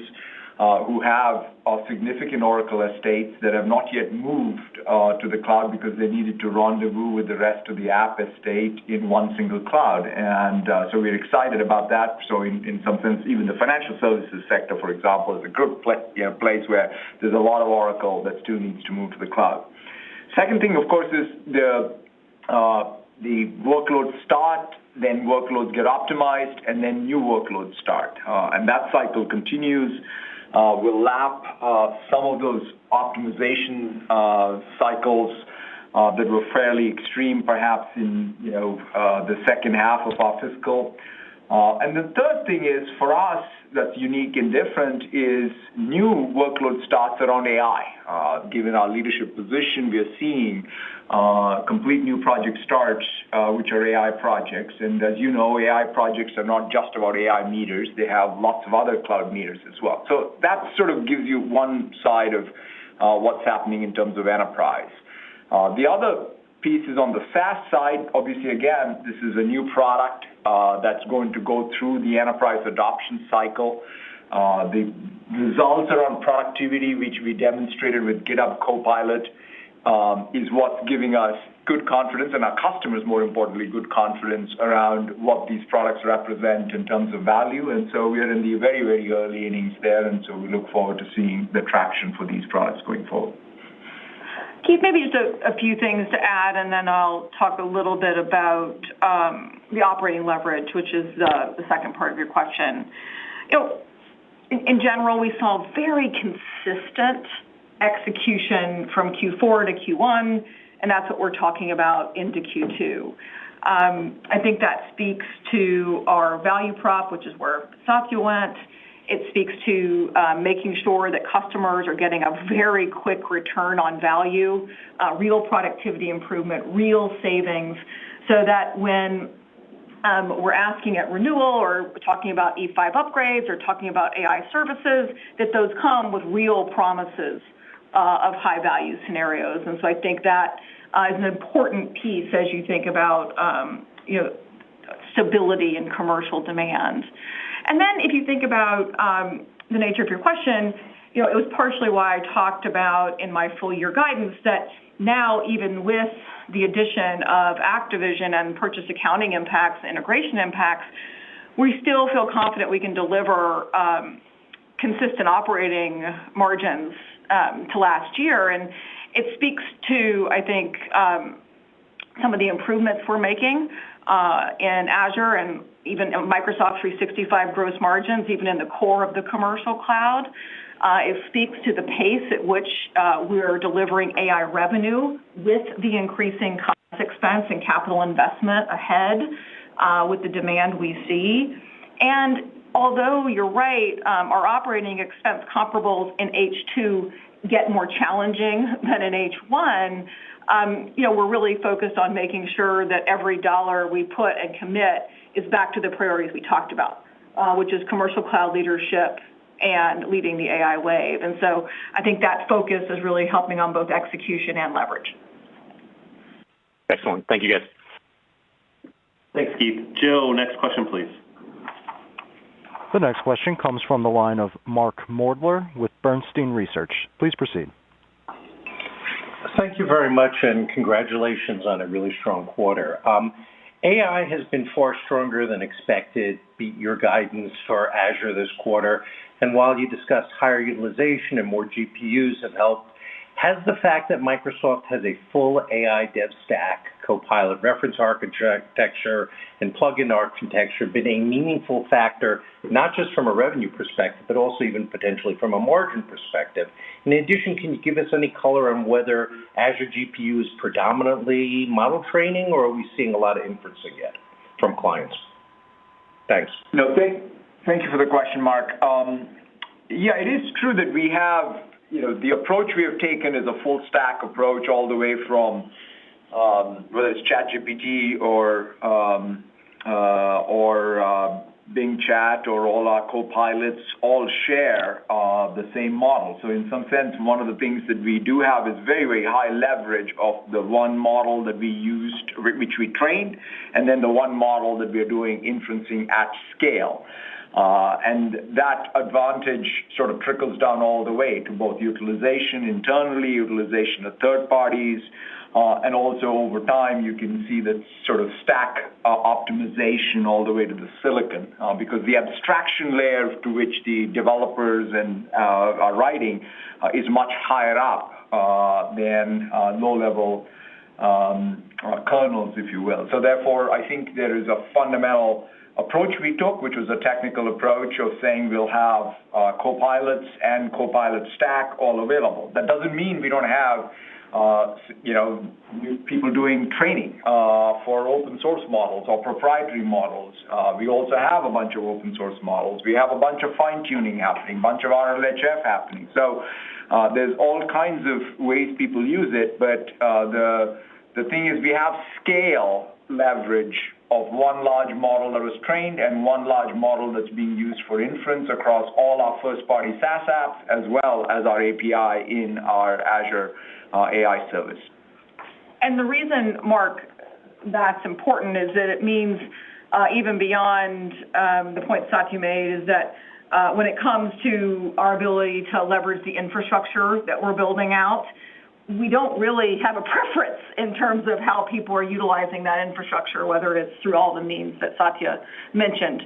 who have significant Oracle estates that have not yet moved to the cloud because they needed to rendezvous with the rest of the app estate in one single cloud. And so we're excited about that. So in some sense, even the financial services sector, for example, is a good place where there's a lot of Oracle that still needs to move to the cloud. Second thing, of course, is the workloads start, then workloads get optimized, and then new workloads start. And that cycle continues. We'll lap some of those optimization cycles that were fairly extreme, perhaps in the second half of our fiscal. And the third thing is, for us, that's unique and different, is new workload starts around AI. Given our leadership position, we are seeing complete new project starts, which are AI projects. And as you know, AI projects are not just about AI meters. They have lots of other cloud meters as well. So that sort of gives you one side of what's happening in terms of enterprise. The other piece is on the SaaS side. Obviously, again, this is a new product that's going to go through the enterprise adoption cycle. The results around productivity, which we demonstrated with GitHub Copilot, is what's giving us good confidence, and our customers, more importantly, good confidence around what these products represent in terms of value. And so we are in the very, very early innings there, and so we look forward to seeing the traction for these products going forward. Keith, maybe just a few things to add, and then I'll talk a little bit about the operating leverage, which is the second part of your question. In general, we saw very consistent execution from Q4 to Q1, and that's what we're talking about into Q2. I think that speaks to our value prop, which is where Satya went. It speaks to making sure that customers are getting a very quick return on value, real productivity improvement, real savings, so that when we're asking at renewal or talking about E5 upgrades or talking about AI services, that those come with real promises of high-value scenarios. And so I think that is an important piece as you think about stability in commercial demand. And then if you think about the nature of your question, it was partially why I talked about in my full-year guidance that now, even with the addition of Activision and purchase accounting impacts, integration impacts, we still feel confident we can deliver consistent operating margins to last year. And it speaks to, I think, some of the improvements we're making in Azure and even Microsoft 365 gross margins, even in the core of the commercial cloud. It speaks to the pace at which we're delivering AI revenue with the increasing cost expense and capital investment ahead with the demand we see. And although you're right, our operating expense comparables in H2 get more challenging than in H1, we're really focused on making sure that every dollar we put and commit is back to the priorities we talked about, which is commercial cloud leadership and leading the AI wave. And so I think that focus is really helping on both execution and leverage. Excellent. Thank you, guys. Thanks, Keith. Joe, next question, please. The next question comes from the line of Mark Moerdler with Bernstein Research. Please proceed. Thank you very much, and congratulations on a really strong quarter. AI has been far stronger than expected, beat your guidance for Azure this quarter, and while you discussed higher utilization and more GPUs have helped, has the fact that Microsoft has a full AI dev stack, Copilot reference architecture, and plugin architecture been a meaningful factor, not just from a revenue perspective, but also even potentially from a margin perspective? In addition, can you give us any color on whether Azure GPU is predominantly model training, or are we seeing a lot of inferencing yet from clients? Thanks. No, thank you for the question, Mark. Yeah, it is true that we have, the approach we have taken is a full stack approach all the way from whether it's ChatGPT or Bing Chat or all our co-pilots all share the same model. So in some sense, one of the things that we do have is very, very high leverage of the one model that we used, which we trained, and then the one model that we are doing inferencing at scale. And that advantage sort of trickles down all the way to both utilization internally, utilization of third parties, and also over time you can see that sort of stack optimization all the way to the silicon, because the abstraction layer to which the developers are writing is much higher up than low-level kernels, if you will. So therefore, I think there is a fundamental approach we took, which was a technical approach of saying we'll have co-pilots and co-pilot stack all available. That doesn't mean we don't have people doing training for open source models or proprietary models. We also have a bunch of open source models. We have a bunch of fine-tuning happening, a bunch of RLHF happening. So there's all kinds of ways people use it, but the thing is we have scale leverage of one large model that was trained and one large model that's being used for inference across all our first-party SaaS apps, as well as our API in our Azure AI service. And the reason, Mark, that's important is that it means even beyond the point Satya made is that when it comes to our ability to leverage the infrastructure that we're building out, we don't really have a preference in terms of how people are utilizing that infrastructure, whether it's through all the means that Satya mentioned.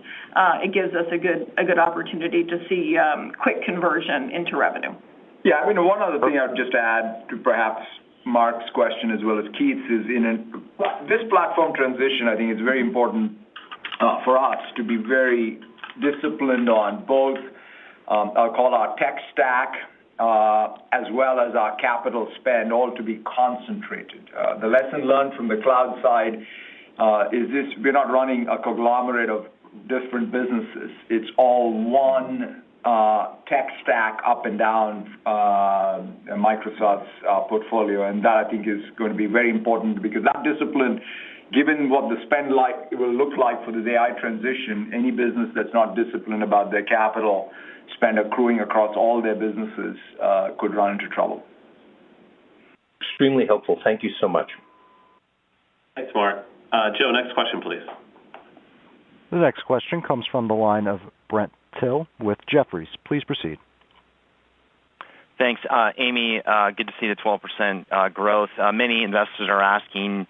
It gives us a good opportunity to see quick conversion into revenue. Yeah, I mean, one other thing I'd just add to perhaps Mark's question as well as Keith's is this platform transition, I think it's very important for us to be very disciplined on both I'll call our tech stack, as well as our capital spend, all to be concentrated. The lesson learned from the cloud side is this: we're not running a conglomerate of different businesses. It's all one tech stack up and down Microsoft's portfolio, and that I think is going to be very important, because that discipline, given what the spend will look like for the AI transition, any business that's not disciplined about their capital spend accruing across all their businesses could run into trouble. Extremely helpful. Thank you so much. Thanks, Mark. Joe, next question, please. The next question comes from the line of Brent Thill with Jefferies. Please proceed. Thanks. Amy, good to see the 12% growth. Many investors are asking,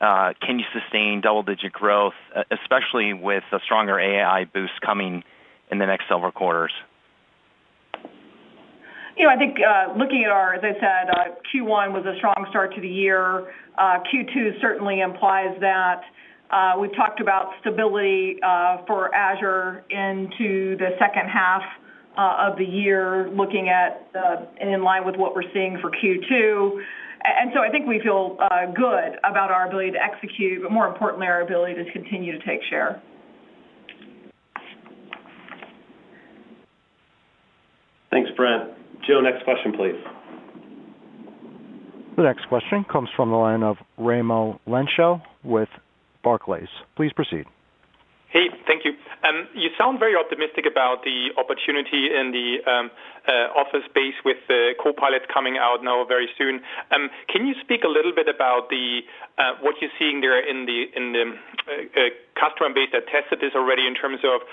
can you sustain double-digit growth, especially with a stronger AI boost coming in the next several quarters? I think looking at as I said, Q1 was a strong start to the year. Q2 certainly implies that. We've talked about stability for Azure into the second half of the year, looking at in line with what we're seeing for Q2. And so I think we feel good about our ability to execute, but more importantly, our ability to continue to take share. Thanks, Brent. Joe, next question, please. The next question comes from the line of Raimo Lenschow with Barclays. Please proceed. Hey, thank you. You sound very optimistic about the opportunity in the office space with the Copilot coming out now very soon. Can you speak a little bit about what you're seeing there in the customer base that tested this already, in terms of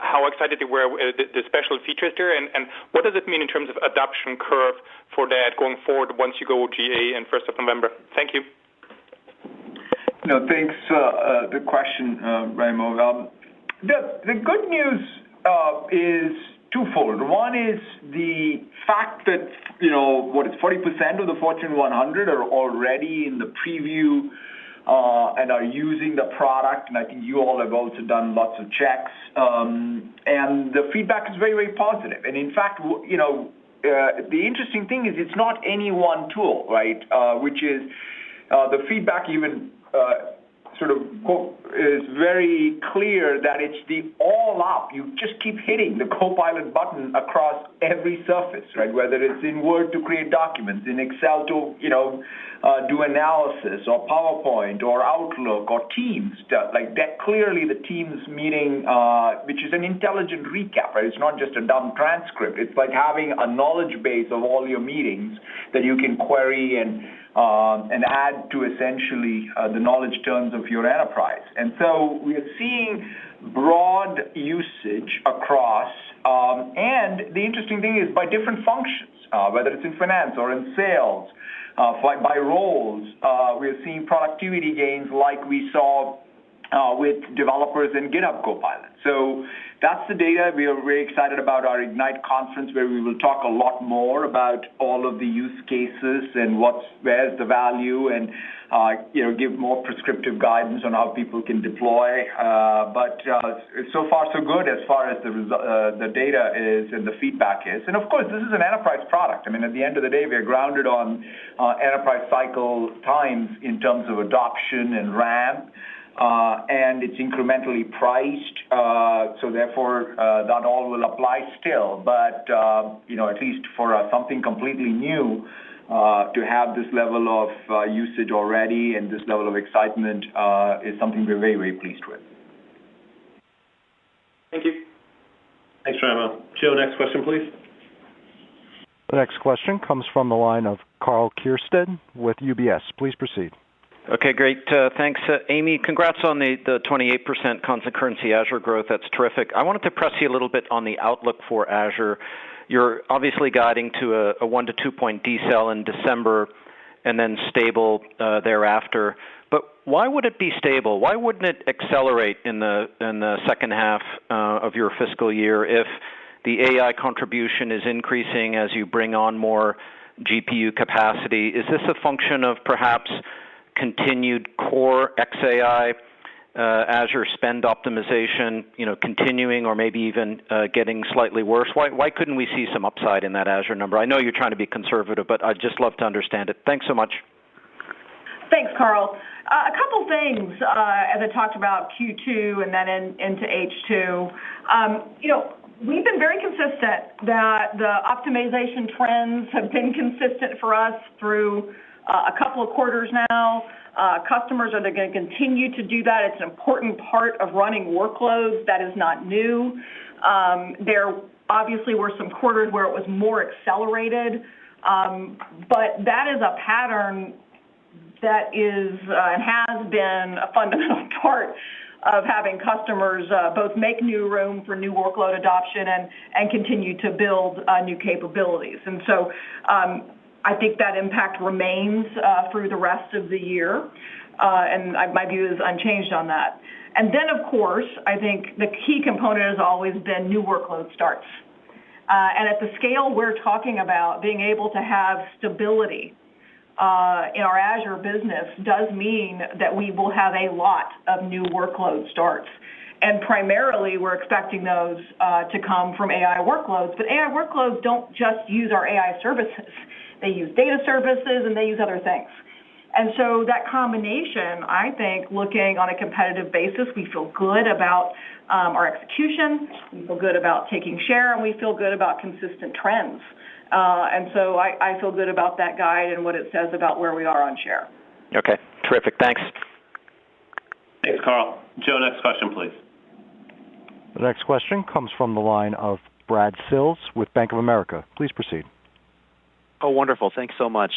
how excited they were the special features there, and what does it mean in terms of adoption curve for that going forward once you go GA in 1st of November? Thank you. No, thanks for the question, Raimo. The good news is twofold. One is the fact that, 40% of the Fortune 100 are already in the preview and are using the product, and I think you all have also done lots of checks, and the feedback is very, very positive. And in fact, the interesting thing is it's not any one tool, right, which is the feedback even is very clear that it's the all up. You just keep hitting the Copilot button across every surface, right? Whether it's in Word to create documents, in Excel to, do analysis, or PowerPoint, or Outlook, or Teams. Like that, clearly the Teams meeting, which is an intelligent recap, right? It's not just a dumb transcript. It's like having a knowledge base of all your meetings that you can query and add to essentially the knowledge terms of your enterprise. And so we are seeing broad usage across, and the interesting thing is by different functions, whether it's in finance or in sales, by roles, we are seeing productivity gains like we saw with developers in GitHub Copilot. So that's the data. We are very excited about our Ignite conference, where we will talk a lot more about all of the use cases and where's the value, and give more prescriptive guidance on how people can deploy. But so far so good as far as the data is and the feedback is. And of course, this is an enterprise product. I mean, at the end of the day, we are grounded on enterprise cycle times in terms of adoption and ramp. And it's incrementally priced, so therefore that all will apply still. But at least for something completely new, to have this level of usage already and this level of excitement is something we're very, very pleased with. Thank you. Thanks, Raimo. Joe, next question, please. The next question comes from the line of Karl Keirstead with UBS. Please proceed. Okay, great. Thanks, Amy. Congrats on the 28% constant currency Azure growth. That's terrific. I wanted to press you a little bit on the outlook for Azure. You're obviously guiding to a 1 to 2 point decel in December and then stable thereafter. But why would it be stable? Why wouldn't it accelerate in the second half of your fiscal year if the AI contribution is increasing as you bring on more GPU capacity? Is this a function of perhaps continued core XAI Azure spend optimization, continuing or maybe even getting slightly worse? Why couldn't we see some upside in that Azure number? I know you're trying to be conservative, but I'd just love to understand it. Thanks so much. Thanks, Carl. A couple things as I talked about Q2 and then into H2. We've been very consistent that the optimization trends have been consistent for us through a couple of quarters now. Customers are going to continue to do that. It's an important part of running workloads. That is not new. There obviously were some quarters where it was more accelerated, but that is a pattern that is and has been a fundamental part of having customers both make new room for new workload adoption and continue to build new capabilities. And so I think that impact remains through the rest of the year, and my view is unchanged on that. And then, of course, I think the key component has always been new workload starts. And at the scale we're talking about, being able to have stability in our Azure business does mean that we will have a lot of new workload starts. And primarily, we're expecting those to come from AI workloads. But AI workloads don't just use our AI services. They use data services, and they use other things. And so that combination, I think, looking on a competitive basis, we feel good about our execution, we feel good about taking share, and we feel good about consistent trends. And so I feel good about that guide and what it says about where we are on share. Okay, terrific. Thanks. Thanks, Carl. Joe, next question, please. The next question comes from the line of Brad Sills with Bank of America. Please proceed. Oh, wonderful. Thanks so much.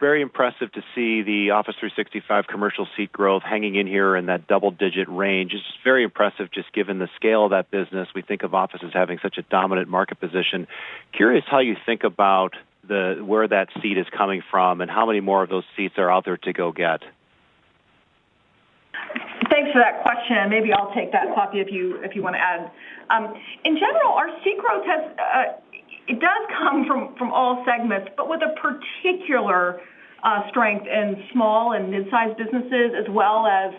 Very impressive to see the Office 365 commercial seat growth hanging in here in that double-digit range. It's just very impressive just given the scale of that business. We think of Office as having such a dominant market position. Curious how you think about where that seat is coming from and how many more of those seats are out there to go get. Thanks for that question. Maybe I'll take that, Satya, if you want to add. In general, our seat growth it does come from all segments, but with a particular strength in small and mid-sized businesses, as well as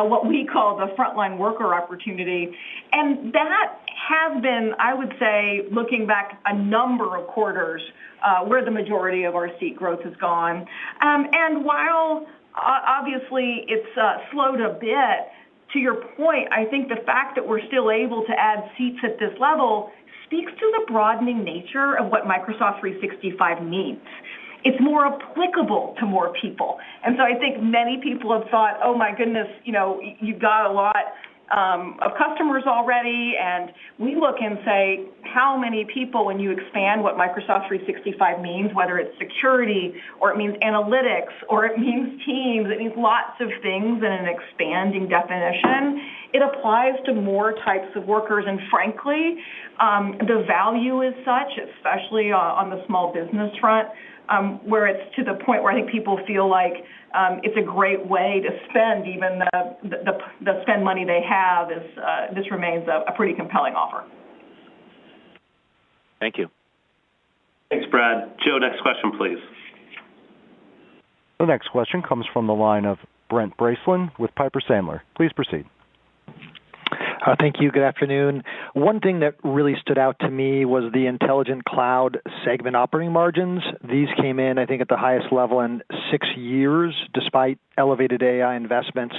what we call the frontline worker opportunity. And that has been, I would say, looking back a number of quarters, where the majority of our seat growth has gone. And while obviously it's slowed a bit, to your point, I think the fact that we're still able to add seats at this level speaks to the broadening nature of what Microsoft 365 means. It's more applicable to more people. And so I think many people have thought, oh my goodness, you've got a lot of customers already, and we look and say, how many people, when you expand what Microsoft 365 means, whether it's security, or it means analytics, or it means Teams, it means lots of things in an expanding definition. It applies to more types of workers, and frankly, the value is such, especially on the small business front, where it's to the point where I think people feel like it's a great way to spend even the spend money they have. This remains a pretty compelling offer. Thank you. Thanks, Brad. Joe, next question, please. The next question comes from the line of Brent Bracelin with Piper Sandler. Please proceed. Thank you. Good afternoon. One thing that really stood out to me was the Intelligent Cloud segment operating margins. These came in, I think, at the highest level in 6 years, despite elevated AI investments.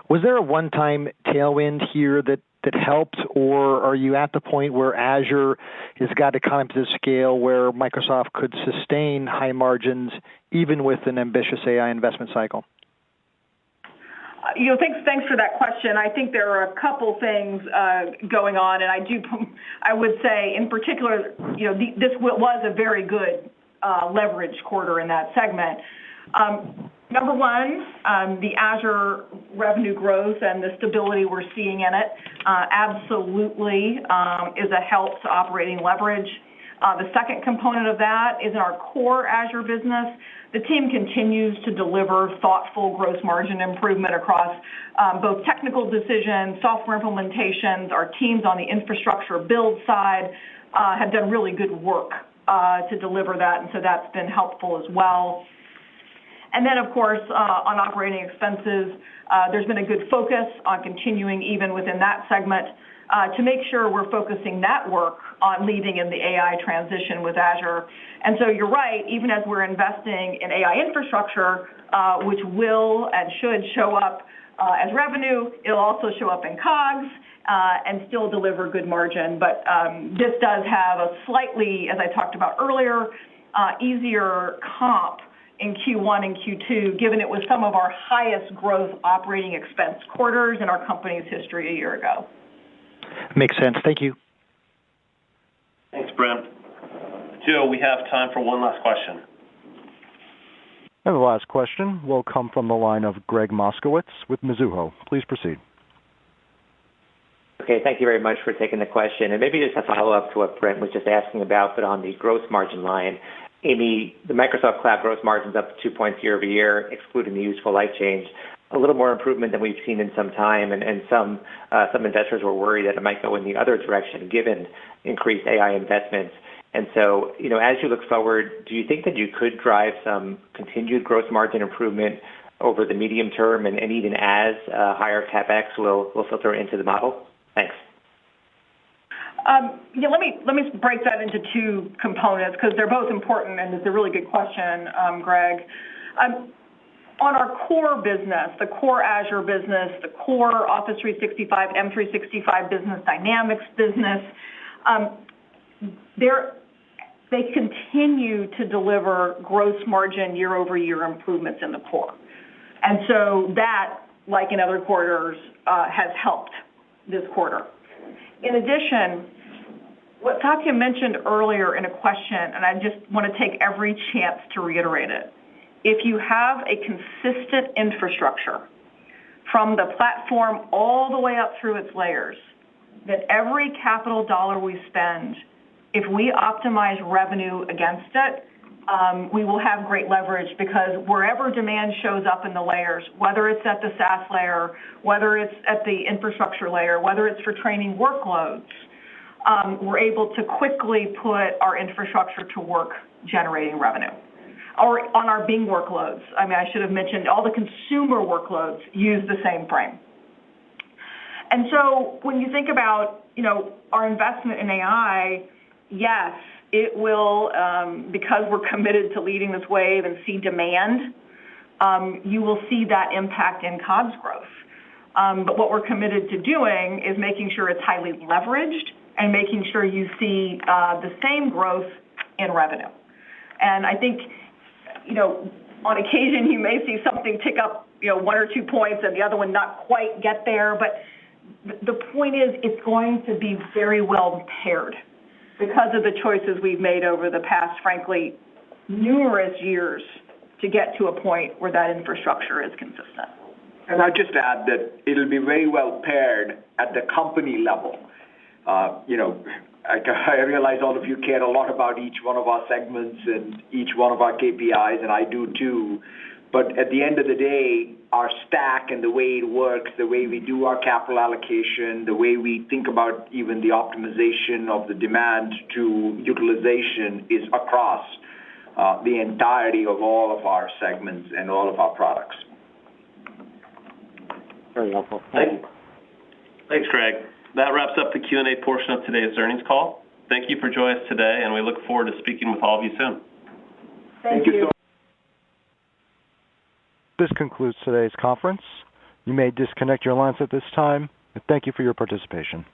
Was there a one-time tailwind here that helped, or are you at the point where Azure has got to come to the scale where Microsoft could sustain high margins even with an ambitious AI investment cycle? Thanks for that question. I think there are a couple things going on, and I would say in particular, this was a very good leverage quarter in that segment. Number one, the Azure revenue growth and the stability we're seeing in it absolutely is a help to operating leverage. The second component of that is in our core Azure business. The team continues to deliver thoughtful gross margin improvement across both technical decisions, software implementations. Our teams on the infrastructure build side have done really good work to deliver that, and so that's been helpful as well. And then, of course, on operating expenses, there's been a good focus on continuing even within that segment to make sure we're focusing that work on leading in the AI transition with Azure. And so you're right, even as we're investing in AI infrastructure, which will and should show up as revenue, it'll also show up in COGS and still deliver good margin. But this does have a slightly, as I talked about earlier, easier comp in Q1 and Q2, given it was some of our highest growth operating expense quarters in our company's history a year ago. Makes sense. Thank you. Thanks, Brent. Joe, we have time for one last question. And the last question will come from the line of Greg Moskowitz with Mizuho. Please proceed. Okay, thank you very much for taking the question. And maybe just a follow-up to what Brent was just asking about, but on the gross margin line. Amy, the Microsoft Cloud gross margin's up 2 points year over year, excluding the useful life change. A little more improvement than we've seen in some time, and some investors were worried that it might go in the other direction given increased AI investments. And so, as you look forward, do you think that you could drive some continued gross margin improvement over the medium term, and even as higher CapEx will filter into the model? Thanks. Let me break that into two components because they're both important, and it's a really good question, Greg. On our core business, the core Azure business, the core Office 365, M365 business, Dynamics business, they continue to deliver gross margin year-over-year improvements in the core. And so that, like in other quarters, has helped this quarter. In addition, what Satya mentioned earlier in a question, and I just want to take every chance to reiterate it, if you have a consistent infrastructure from the platform all the way up through its layers, that every capital dollar we spend, if we optimize revenue against it, we will have great leverage because wherever demand shows up in the layers, whether it's at the SaaS layer, whether it's at the infrastructure layer, whether it's for training workloads, we're able to quickly put our infrastructure to work generating revenue. Or on our Bing workloads. I mean, I should have mentioned all the consumer workloads use the same frame. And so when you think about, our investment in AI, yes, it will, because we're committed to leading this wave and see demand, you will see that impact in COGS growth. But what we're committed to doing is making sure it's highly leveraged and making sure you see the same growth in revenue. And I think, on occasion you may see something tick up, 1 or 2 points and the other one not quite get there. But the point is it's going to be very well paired because of the choices we've made over the past, frankly, numerous years to get to a point where that infrastructure is consistent. And I'll just add that it'll be very well paired at the company level. I realize all of you care a lot about each one of our segments and each one of our KPIs, and I do too. But at the end of the day, our stack and the way it works, the way we do our capital allocation, the way we think about even the optimization of the demand to utilization is across the entirety of all of our segments and all of our products. Very helpful. Thanks, Greg. That wraps up the Q&A portion of today's earnings call. Thank you for joining us today, and we look forward to speaking with all of you soon. Thank you. This concludes today's conference. You may disconnect your lines at this time, and thank you for your participation.